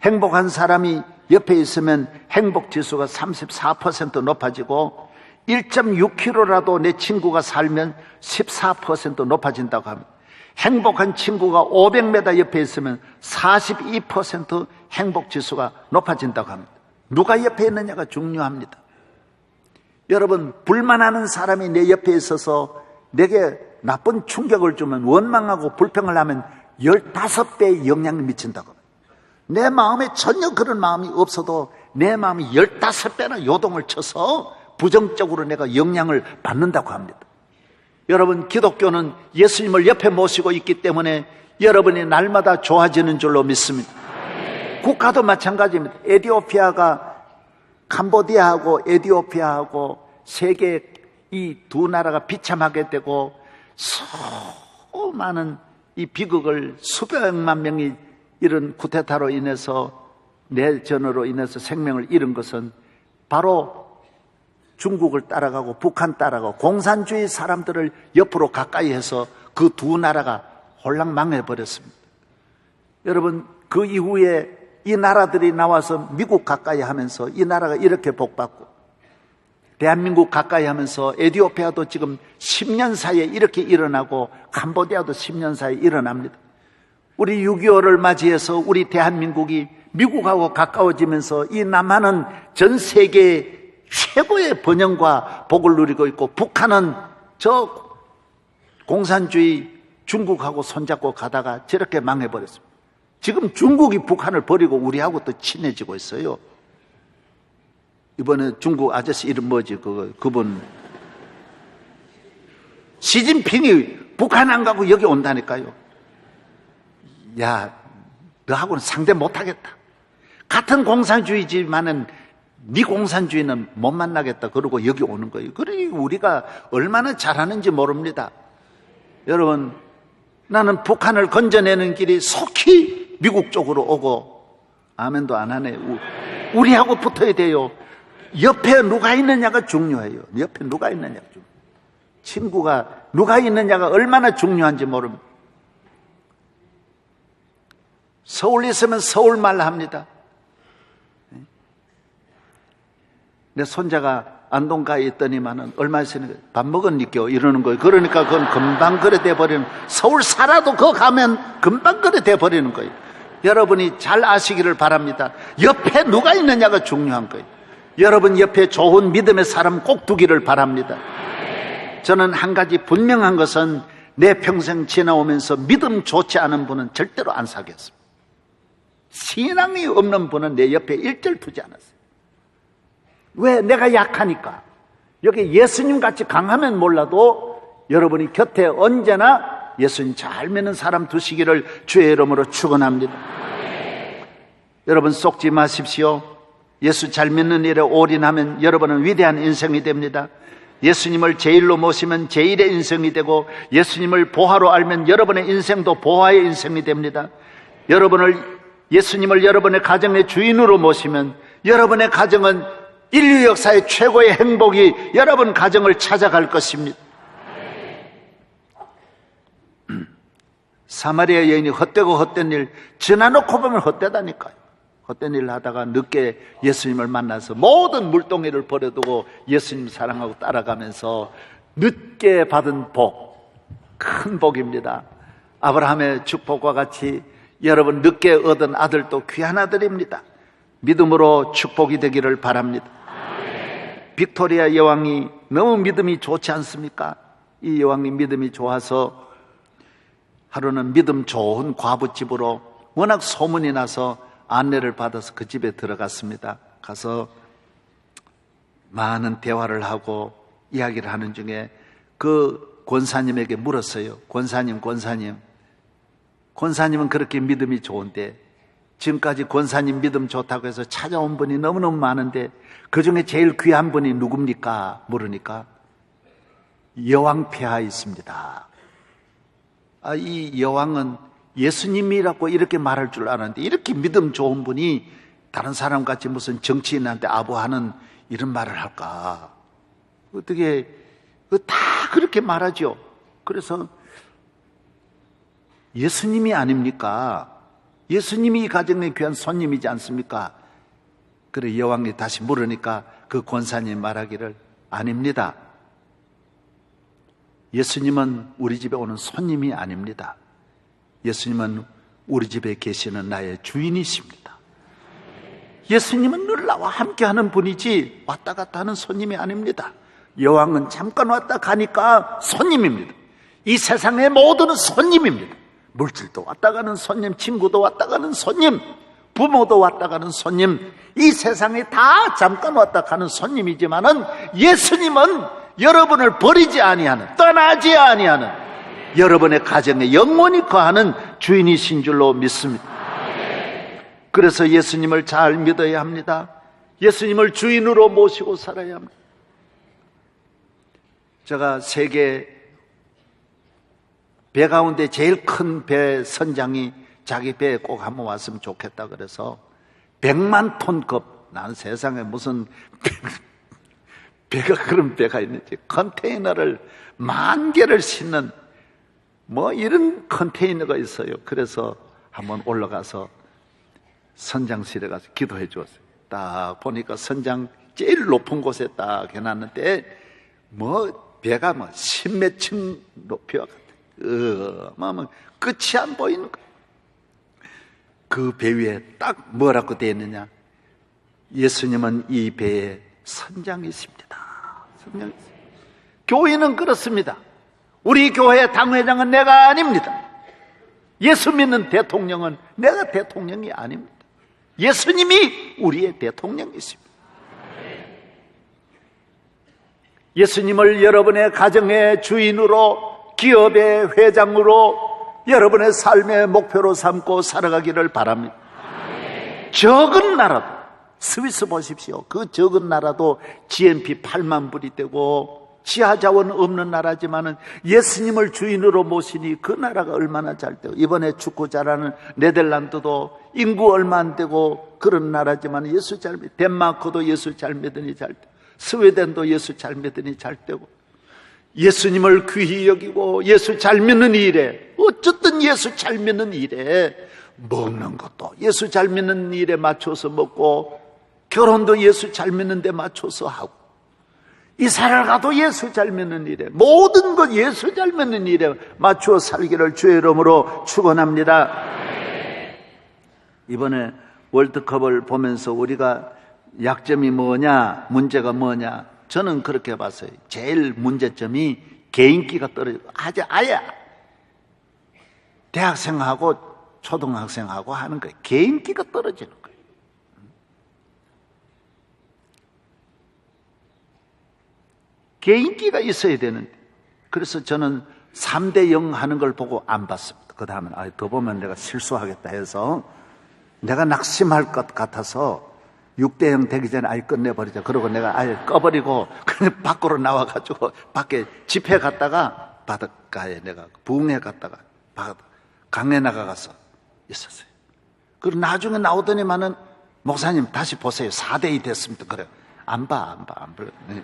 행복한 사람이 옆에 있으면 행복지수가 34% 높아지고 1.6km라도 내 친구가 살면 14% 높아진다고 합니다. 행복한 친구가 500m 옆에 있으면 42% 행복지수가 높아진다고 합니다. 누가 옆에 있느냐가 중요합니다. 여러분, 불만하는 사람이 내 옆에 있어서 내게 나쁜 충격을 주면 원망하고 불평을 하면 15배의 영향을 미친다고 합니다. 내 마음에 전혀 그런 마음이 없어도 내 마음이 15배나 요동을 쳐서 부정적으로 내가 영향을 받는다고 합니다. 여러분, 기독교는 예수님을 옆에 모시고 있기 때문에 여러분이 날마다 좋아지는 줄로 믿습니다. 국가도 마찬가지입니다. 에티오피아가 캄보디아하고 에티오피아하고 세계 이 두 나라가 비참하게 되고 수많은 이 비극을 수백만 명이 이런 쿠데타로 인해서 내전으로 인해서 생명을 잃은 것은 바로 중국을 따라가고 북한 따라가고 공산주의 사람들을 옆으로 가까이 해서 그 두 나라가 홀랑 망해버렸습니다. 여러분, 그 이후에 이 나라들이 나와서 미국 가까이 하면서 이 나라가 이렇게 복받고 대한민국 가까이 하면서 에티오피아도 지금 10년 사이에 이렇게 일어나고 캄보디아도 10년 사이에 일어납니다. 우리 6.25를 맞이해서 우리 대한민국이 미국하고 가까워지면서 이 남한은 전 세계 최고의 번영과 복을 누리고 있고 북한은 저 공산주의 중국하고 손잡고 가다가 저렇게 망해버렸습니다. 지금 중국이 북한을 버리고 우리하고 또 친해지고 있어요. 이번에 중국 아저씨 이름 뭐지? 그분 시진핑이 북한 안 가고 여기 온다니까요. 야, 너하고는 상대 못하겠다. 같은 공산주의지만은 네 공산주의는 못 만나겠다. 그러고 여기 오는 거예요. 그러니 우리가 얼마나 잘하는지 모릅니다. 여러분, 나는 북한을 건져내는 길이 속히 미국 쪽으로 오고 아멘도 안 하네. 우리하고 붙어야 돼요. 옆에 누가 있느냐가 중요해요. 옆에 누가 있느냐가 중요해요. 친구가 누가 있느냐가 얼마나 중요한지 모릅니다. 서울에 있으면 서울말 합니다. 내 손자가 안동가에 있더니만은 얼마 있으니까 밥 먹었니까 이러는 거예요. 그러니까 그건 금방 그래 돼버리는, 서울 살아도 거 가면 금방 그래 돼버리는 거예요. 여러분이 잘 아시기를 바랍니다. 옆에 누가 있느냐가 중요한 거예요. 여러분 옆에 좋은 믿음의 사람 꼭 두기를 바랍니다. 저는 한 가지 분명한 것은 내 평생 지나오면서 믿음 좋지 않은 분은 절대로 안 사귀었습니다. 신앙이 없는 분은 내 옆에 일절 두지 않았어요. 왜? 내가 약하니까. 여기 예수님 같이 강하면 몰라도 여러분이 곁에 언제나 예수님 잘 믿는 사람 두시기를 주의 이름으로 축원합니다. 여러분 속지 마십시오. 예수 잘 믿는 일에 올인하면 여러분은 위대한 인생이 됩니다. 예수님을 제일로 모시면 제일의 인생이 되고 예수님을 보화로 알면 여러분의 인생도 보화의 인생이 됩니다. 예수님을 여러분의 가정의 주인으로 모시면 여러분의 가정은 인류 역사의 최고의 행복이 여러분 가정을 찾아갈 것입니다. 사마리아 여인이 헛되고 헛된 일 지나놓고 보면 헛되다니까요. 헛된 일을 하다가 늦게 예수님을 만나서 모든 물동이를 버려두고 예수님 사랑하고 따라가면서 늦게 받은 복, 큰 복입니다. 아브라함의 축복과 같이 여러분 늦게 얻은 아들도 귀한 아들입니다. 믿음으로 축복이 되기를 바랍니다. 빅토리아 여왕이 너무 믿음이 좋지 않습니까? 이 여왕이 믿음이 좋아서 하루는 믿음 좋은 과부집으로 워낙 소문이 나서 안내를 받아서 그 집에 들어갔습니다. 가서 많은 대화를 하고 이야기를 하는 중에 그 권사님에게 물었어요. 권사님은 그렇게 믿음이 좋은데 지금까지 권사님 믿음 좋다고 해서 찾아온 분이 너무너무 많은데 그 중에 제일 귀한 분이 누굽니까? 물으니까 여왕 폐하 있습니다. 이 여왕은 예수님이라고 이렇게 말할 줄 알았는데 이렇게 믿음 좋은 분이 다른 사람같이 무슨 정치인한테 아부하는 이런 말을 할까? 어떻게 다 그렇게 말하죠. 그래서 예수님이 아닙니까? 예수님이 이 가정의 귀한 손님이지 않습니까? 그래 여왕이 다시 물으니까 그 권사님 말하기를 아닙니다. 예수님은 우리 집에 오는 손님이 아닙니다. 예수님은 우리 집에 계시는 나의 주인이십니다. 예수님은 늘 나와 함께하는 분이지 왔다 갔다 하는 손님이 아닙니다. 여왕은 잠깐 왔다 가니까 손님입니다. 이 세상의 모든 손님입니다. 물질도 왔다 가는 손님, 친구도 왔다 가는 손님, 부모도 왔다 가는 손님, 이 세상에 다 잠깐 왔다 가는 손님이지만은 예수님은 여러분을 버리지 아니하는, 떠나지 아니하는, 여러분의 가정에 영원히 거하는 주인이신 줄로 믿습니다. 그래서 예수님을 잘 믿어야 합니다. 예수님을 주인으로 모시고 살아야 합니다. 제가 세계 배 가운데 제일 큰 배 선장이 자기 배에 꼭 한번 왔으면 좋겠다 그래서 100만 톤급, 나는 세상에 무슨 배가 그런 배가 있는지, 컨테이너를 10,000개를 싣는 뭐 이런 컨테이너가 있어요. 그래서 한번 올라가서 선장실에 가서 기도해 주었어요. 딱 보니까 선장 제일 높은 곳에 딱 해놨는데 뭐 배가 뭐 10몇 층 높이와 같아요. 뭐 끝이 안 보이는 거예요. 그 배 위에 딱 뭐라고 되어 있느냐, 예수님은 이 배의 선장이십니다. 선장이십니다. 교회는 그렇습니다. 우리 교회 당회장은 내가 아닙니다. 예수 믿는 대통령은 내가 대통령이 아닙니다. 예수님이 우리의 대통령이십니다. 예수님을 여러분의 가정의 주인으로, 기업의 회장으로, 여러분의 삶의 목표로 삼고 살아가기를 바랍니다. 적은 나라도, 스위스 보십시오. 그 적은 나라도 GNP 8만 불이 되고 지하자원 없는 나라지만은 예수님을 주인으로 모시니 그 나라가 얼마나 잘 되고, 이번에 축구 잘하는 네덜란드도 인구 얼마 안 되고 그런 나라지만 예수 잘 믿, 덴마크도 예수 잘 믿으니 잘 되고, 스웨덴도 예수 잘 믿으니 잘 되고, 예수님을 귀히 여기고 예수 잘 믿는 일에, 어쨌든 예수 잘 믿는 일에, 먹는 것도 예수 잘 믿는 일에 맞춰서 먹고, 결혼도 예수 잘 믿는 데 맞춰서 하고, 이사를 가도 예수 잘 믿는 일에, 모든 것 예수 잘 믿는 일에 맞추어 살기를 주의 이름으로 축원합니다. 이번에 월드컵을 보면서 우리가 약점이 뭐냐, 문제가 뭐냐, 저는 그렇게 봤어요. 제일 문제점이 개인기가 떨어지고, 아예 대학생하고 초등학생하고 하는 거예요. 개인기가 떨어지는 거예요. 개인기가 있어야 되는데, 그래서 저는 3대 0 하는 걸 보고 안 봤습니다. 그 다음에 더 보면 내가 실수하겠다 해서, 내가 낙심할 것 같아서 6대 0 되기 전에 끝내버리자. 그러고 내가 꺼버리고 그냥 밖으로 나와가지고 밖에 집회 갔다가 바닷가에 내가 부흥회 갔다가 강에 나가서 있었어요. 그리고 나중에 나오더니만은 목사님 다시 보세요. 4대 2 됐습니다. 그래. 안 봐. 네.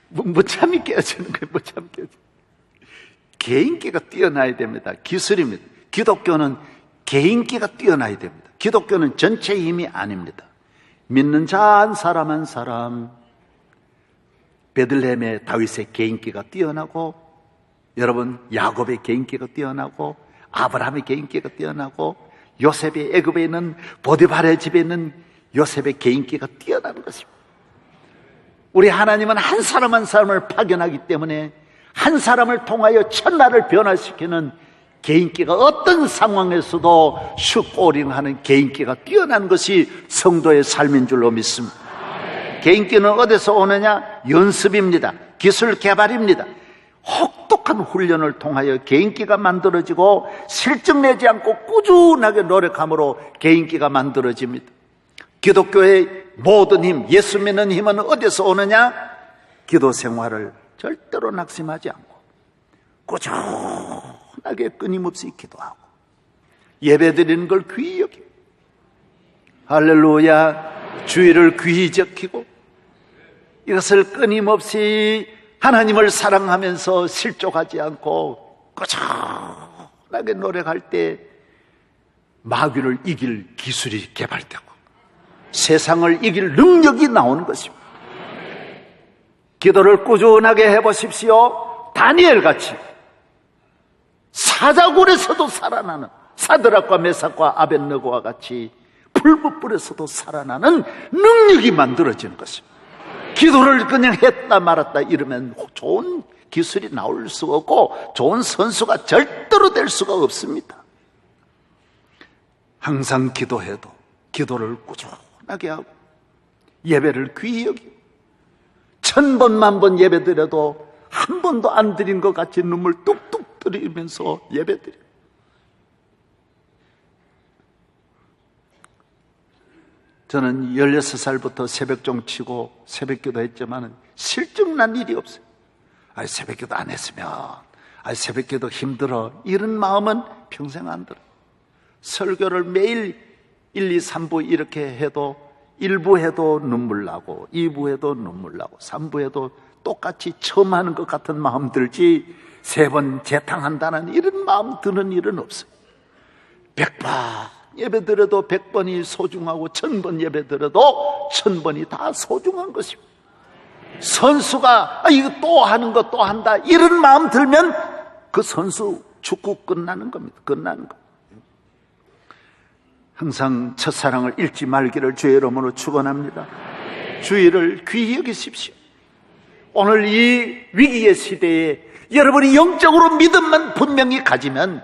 무참히 깨어지는 거예요. 무참히 깨어지는. 개인기가 뛰어나야 됩니다. 기술입니다. 기독교는 개인기가 뛰어나야 됩니다. 기독교는 전체 힘이 아닙니다. 믿는 자 한 사람 한 사람, 베들레헴의 다윗의 개인기가 뛰어나고, 여러분 야곱의 개인기가 뛰어나고, 아브라함의 개인기가 뛰어나고 요셉의 애굽에 있는 보디발의 집에 있는 요셉의 개인기가 뛰어나는 것입니다. 우리 하나님은 한 사람 한 사람을 파견하기 때문에 한 사람을 통하여 천하를 변화시키는 개인기가 어떤 상황에서도 슛골잉하는 개인기가 뛰어난 것이 성도의 삶인 줄로 믿습니다. 개인기는 어디서 오느냐? 연습입니다. 기술 개발입니다. 혹독한 훈련을 통하여 개인기가 만들어지고 실증내지 않고 꾸준하게 노력함으로 개인기가 만들어집니다. 기독교의 모든 힘, 예수 믿는 힘은 어디서 오느냐? 기도 생활을 절대로 낙심하지 않고 꾸준하게 끊임없이 기도하고 예배드리는 걸 귀히 여기고 할렐루야, 주의를 귀히 지키고 이것을 끊임없이 하나님을 사랑하면서 실족하지 않고 꾸준하게 노력할 때 마귀를 이길 기술이 개발되고 세상을 이길 능력이 나오는 것입니다. 기도를 꾸준하게 해보십시오. 다니엘같이 사자굴에서도 살아나는 사드락과 메삭과 아벳느고와 같이 불붙불에서도 살아나는 능력이 만들어지는 것입니다. 기도를 그냥 했다 말았다 이러면 좋은 기술이 나올 수가 없고 좋은 선수가 절대로 될 수가 없습니다. 항상 기도해도 기도를 꾸준하게 하고 예배를 귀히 여기고 1000번 만번 예배드려도 한 번도 안 드린 것 같이 눈물 뚝뚝 들이면서 예배드려. 저는 16살부터 새벽종 치고 새벽기도 했지만 실증난 일이 없어요. 새벽기도 안 했으면 새벽기도 힘들어 이런 마음은 평생 안 들어요. 설교를 매일 1, 2, 3부 이렇게 해도 1부 해도 눈물 나고 2부 해도 눈물 나고 3부 해도 똑같이 처음 하는 것 같은 마음 들지 3번 재탕한다는 이런 마음 드는 일은 없어요. 100번 예배 드려도 100번이 소중하고 1000번 예배 드려도 1000번이 다 소중한 것입니다. 선수가 이거 또 하는 거 또 한다 이런 마음 들면 그 선수 축구 끝나는 겁니다. 끝나는 거. 항상 첫사랑을 잃지 말기를 주의 이름으로 축원합니다. 주의를 귀히 여기십시오. 오늘 이 위기의 시대에 여러분이 영적으로 믿음만 분명히 가지면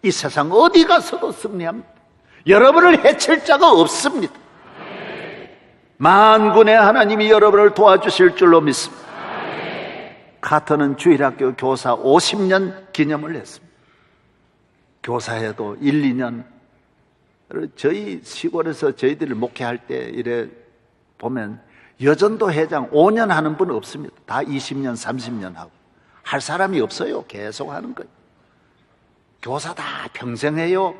이 세상 어디 가서도 승리합니다. 여러분을 해칠 자가 없습니다. 만군의 하나님이 여러분을 도와주실 줄로 믿습니다. 카터는 주일학교 교사 50년 기념을 했습니다. 교사해도 1, 2년 저희 시골에서 저희들이 목회할 때 이래 보면 여전도 회장 5년 하는 분 없습니다. 다 20년 30년 하고 할 사람이 없어요. 계속 하는 거예요. 교사 다 평생 해요.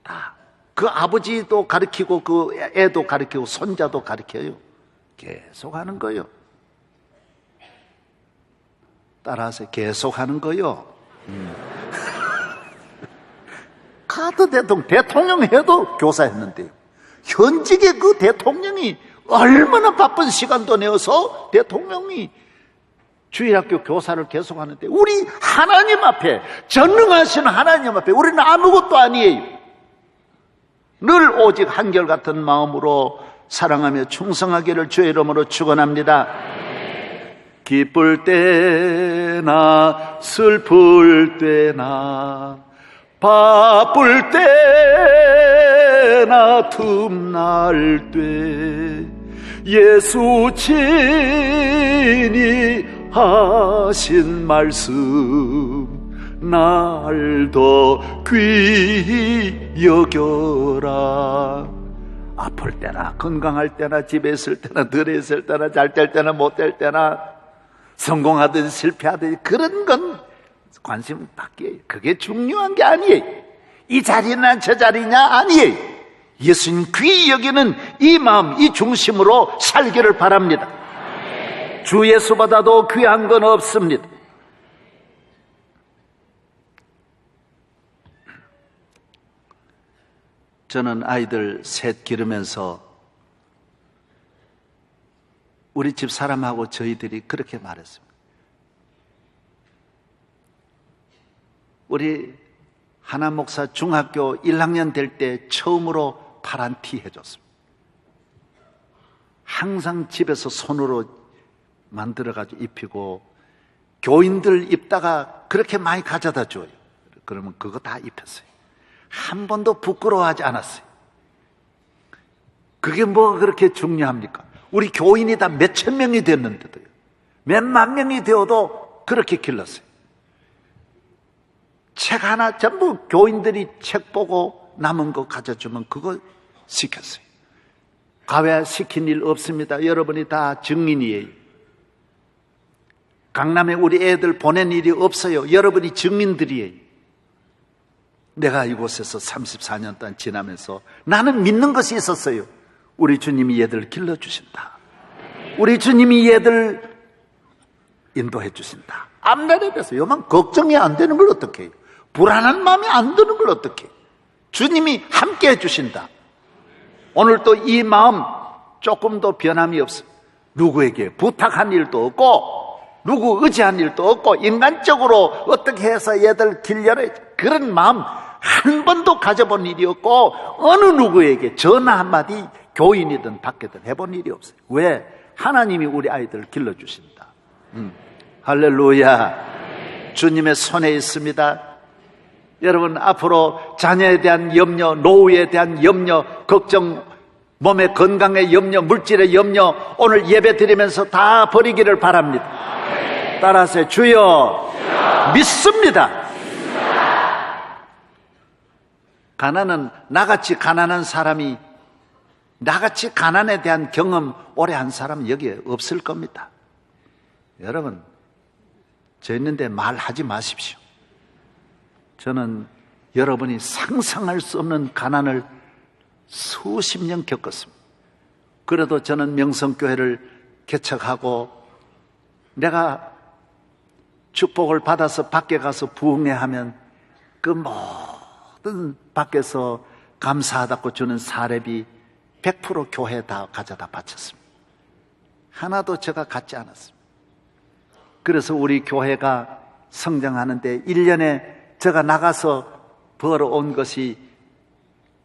다. 그 아버지도 가르치고 그 애도 가르치고 손자도 가르쳐요. 계속 하는 거예요. 따라서 계속 하는 거예요. 카터 대통령 해도 교사했는데요. 현직의 그 대통령이 얼마나 바쁜 시간도 내어서 대통령이 주일학교 교사를 계속하는데 우리 하나님 앞에 전능하신 하나님 앞에 우리는 아무것도 아니에요. 늘 오직 한결같은 마음으로 사랑하며 충성하기를 주의 이름으로 축원합니다. 기쁠 때나 슬플 때나 바쁠 때나 틈날 때 예수 친히 하신 말씀 날 더 귀히 여겨라. 아플 때나 건강할 때나 집에 있을 때나 들에 있을 때나 잘 될 때나 못 될 때나 성공하든 실패하든 그런 건 관심 받기에 그게 중요한 게 아니에요. 이 자리나 저 자리냐 아니에요. 예수님 귀히 여기는 이 마음 이 중심으로 살기를 바랍니다. 주 예수보다도 귀한 건 없습니다. 저는 아이들 셋 기르면서 우리 집 사람하고 저희들이 그렇게 말했습니다. 우리 하나 목사 중학교 1학년 될 때 처음으로 파란 티 해줬습니다. 항상 집에서 손으로 만들어가지고 입히고, 교인들 입다가 그렇게 많이 가져다 줘요. 그러면 그거 다 입혔어요. 한 번도 부끄러워하지 않았어요. 그게 뭐가 그렇게 중요합니까? 우리 교인이 다 몇천 명이 됐는데도요, 몇만 명이 되어도 그렇게 길렀어요. 책 하나 전부 교인들이 책 보고 남은 거 가져주면 그거 시켰어요. 가외 시킨 일 없습니다. 여러분이 다 증인이에요. 강남에 우리 애들 보낸 일이 없어요. 여러분이 증인들이에요. 내가 이곳에서 34년 동안 지나면서 나는 믿는 것이 있었어요. 우리 주님이 얘들 길러주신다. 우리 주님이 얘들 인도해 주신다. 앞날에 대해서 요만 걱정이 안 되는 걸 어떻게 해요? 불안한 마음이 안 드는 걸 어떻게 해요? 주님이 함께 해주신다. 오늘 또 이 마음 조금도 변함이 없어요. 누구에게 부탁한 일도 없고, 누구 의지한 일도 없고, 인간적으로 어떻게 해서 얘들 길려야, 그런 마음 한 번도 가져본 일이 없고, 어느 누구에게 전화 한마디 교인이든 밖에든 해본 일이 없어요. 왜? 하나님이 우리 아이들을 길러주신다. 할렐루야. 주님의 손에 있습니다. 여러분, 앞으로 자녀에 대한 염려, 노후에 대한 염려, 걱정, 몸의 건강의 염려, 물질의 염려, 오늘 예배 드리면서 다 버리기를 바랍니다. 따라서 주여, 믿습니다. 가난은, 나같이 가난한 사람이, 나같이 가난에 대한 경험 오래 한 사람은 여기에 없을 겁니다. 여러분, 저 있는데 말하지 마십시오. 저는 여러분이 상상할 수 없는 가난을 수십 년 겪었습니다. 그래도 저는 명성교회를 개척하고, 내가 축복을 받아서 밖에 가서 부흥회하면 그 모든 밖에서 감사하다고 주는 사례비 100% 교회에 다 가져다 바쳤습니다. 하나도 제가 갖지 않았습니다. 그래서 우리 교회가 성장하는데 1년에 제가 나가서 벌어온 것이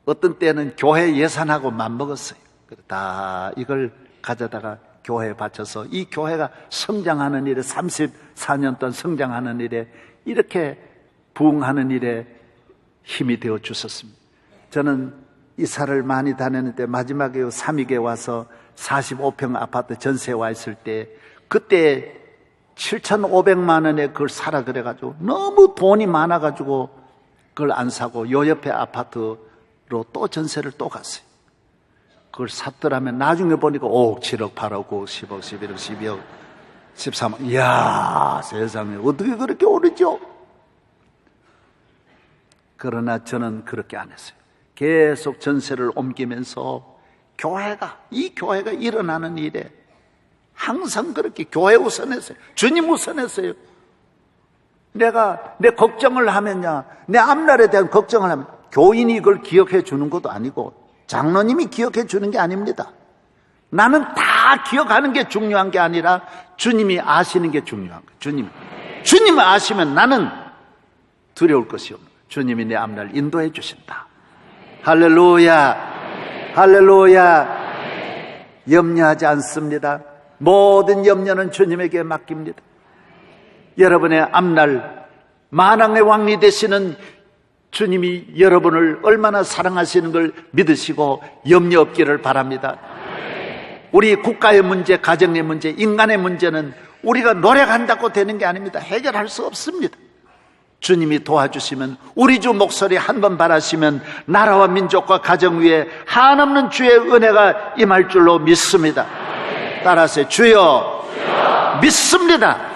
어떤 때는 교회 예산하고 맞먹었어요. 다 이걸 가져다가 교회에 바쳐서 이 교회가 성장하는 일에, 34년 동안 성장하는 일에, 이렇게 부흥하는 일에 힘이 되어 주셨습니다. 저는 이사를 많이 다녔는데 마지막에 삼익에 와서 45평 아파트 전세에 와 있을 때, 그때 7,500만 원에 그걸 사라 그래가지고 너무 돈이 많아가지고 그걸 안 사고 요 옆에 아파트로 또 전세를 또 갔어요. 그걸 샀더라면 나중에 보니까 5억, 7억, 8억, 9억, 10억, 11억, 12억, 13억. 이야, 세상에 어떻게 그렇게 오르죠? 그러나 저는 그렇게 안 했어요. 계속 전세를 옮기면서 이 교회가 일어나는 일에 항상 그렇게 교회 우선했어요. 주님 우선했어요. 내가 내 걱정을 하면요, 내 앞날에 대한 걱정을 하면 교인이 이걸 기억해 주는 것도 아니고 장로님이 기억해 주는 게 아닙니다. 나는 다 기억하는 게 중요한 게 아니라 주님이 아시는 게 중요한 거예요. 주님을 아시면 나는 두려울 것이 없는 거예요. 주님이 내 앞날 인도해 주신다. 할렐루야. 할렐루야. 염려하지 않습니다. 모든 염려는 주님에게 맡깁니다. 여러분의 앞날 만왕의 왕이 되시는 주님이 여러분을 얼마나 사랑하시는 걸 믿으시고 염려 없기를 바랍니다. 우리 국가의 문제, 가정의 문제, 인간의 문제는 우리가 노력한다고 되는 게 아닙니다. 해결할 수 없습니다. 주님이 도와주시면, 우리 주 목소리 한 번 바라시면 나라와 민족과 가정 위에 한없는 주의 은혜가 임할 줄로 믿습니다. 따라서 주여, 믿습니다.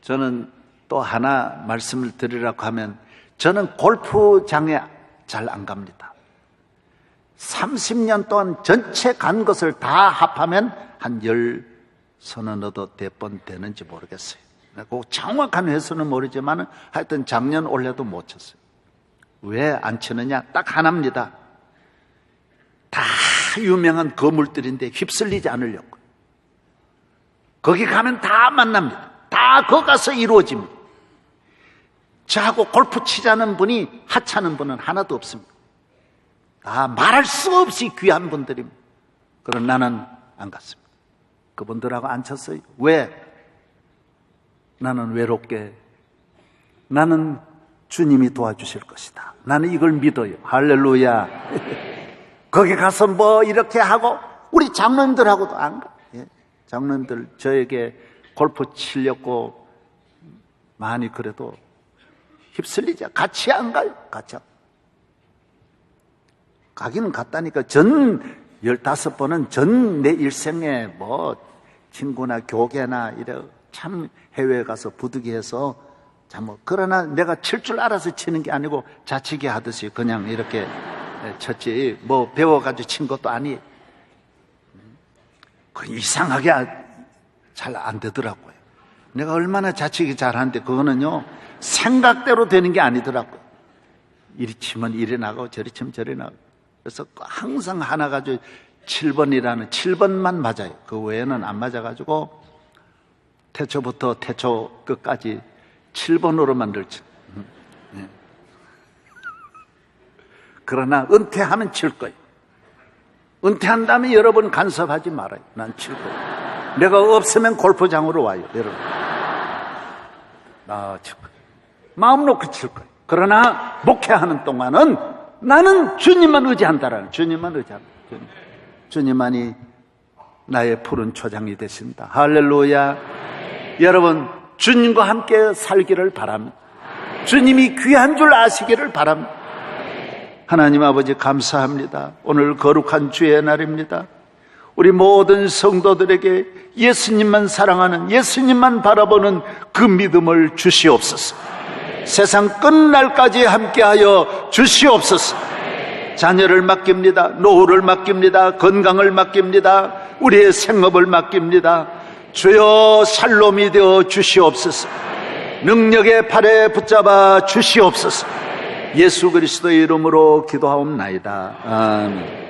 저는 또 하나 말씀을 드리라고 하면, 저는 골프장에 잘 안 갑니다. 30년 동안 전체 간 것을 다 합하면 한 10서너 몇 번 되는지 모르겠어요. 그 정확한 횟수는 모르지만 하여튼 작년 올해도 못 쳤어요. 왜 안 치느냐? 딱 하나입니다. 다 유명한 거물들인데 휩쓸리지 않으려고. 거기 가면 다 만납니다. 다 거기 가서 이루어집니다. 저하고 골프 치자는 분이, 하찮은 분은 하나도 없습니다. 말할 수 없이 귀한 분들입니다. 그러나 나는 안 갔습니다. 그분들하고 안 쳤어요. 왜? 나는 외롭게, 나는 주님이 도와주실 것이다. 나는 이걸 믿어요. 할렐루야. 거기 가서 뭐 이렇게 하고, 우리 장로님들하고도 안 가. 장로님들 저에게 골프 치려고 많이 그래도 휩쓸리자. 같이 안 가요. 같이 안. 가기는 갔다니까. 전 15번은 전 내 일생에 뭐 친구나 교계나 이래 참 해외에 가서 부득이해서 그러나 내가 칠 줄 알아서 치는 게 아니고 자치기 하듯이 그냥 이렇게 쳤지, 뭐 배워가지고 친 것도 아니. 이상하게 잘 안 되더라고요. 내가 얼마나 자치기 잘하는데 그거는요 생각대로 되는 게 아니더라고요. 이리 치면 이리 나가고 저리 치면 저리 나가고. 그래서 항상 하나 가지고 7번이라는 7번만 맞아요. 그 외에는 안 맞아가지고 태초부터 태초 끝까지 7번으로 만들지. 그러나 은퇴하면 칠 거예요. 은퇴한 다음에 여러분 간섭하지 말아요. 난 칠 거예요. 내가 없으면 골프장으로 와요, 여러분. 칠 거예요. 마음 놓고 칠 거예요. 그러나 목회하는 동안은 나는 주님만 의지한다라는, 주님만 의지한다. 주님만이 나의 푸른 초장이 되신다. 할렐루야. 여러분, 주님과 함께 살기를 바랍니다. 주님이 귀한 줄 아시기를 바랍니다. 하나님 아버지 감사합니다. 오늘 거룩한 주의 날입니다. 우리 모든 성도들에게 예수님만 사랑하는, 예수님만 바라보는 그 믿음을 주시옵소서. 세상 끝날까지 함께하여 주시옵소서. 자녀를 맡깁니다. 노후를 맡깁니다. 건강을 맡깁니다. 우리의 생업을 맡깁니다. 주여 샬롬이 되어 주시옵소서. 능력의 팔에 붙잡아 주시옵소서. 예수 그리스도의 이름으로 기도하옵나이다. 아멘.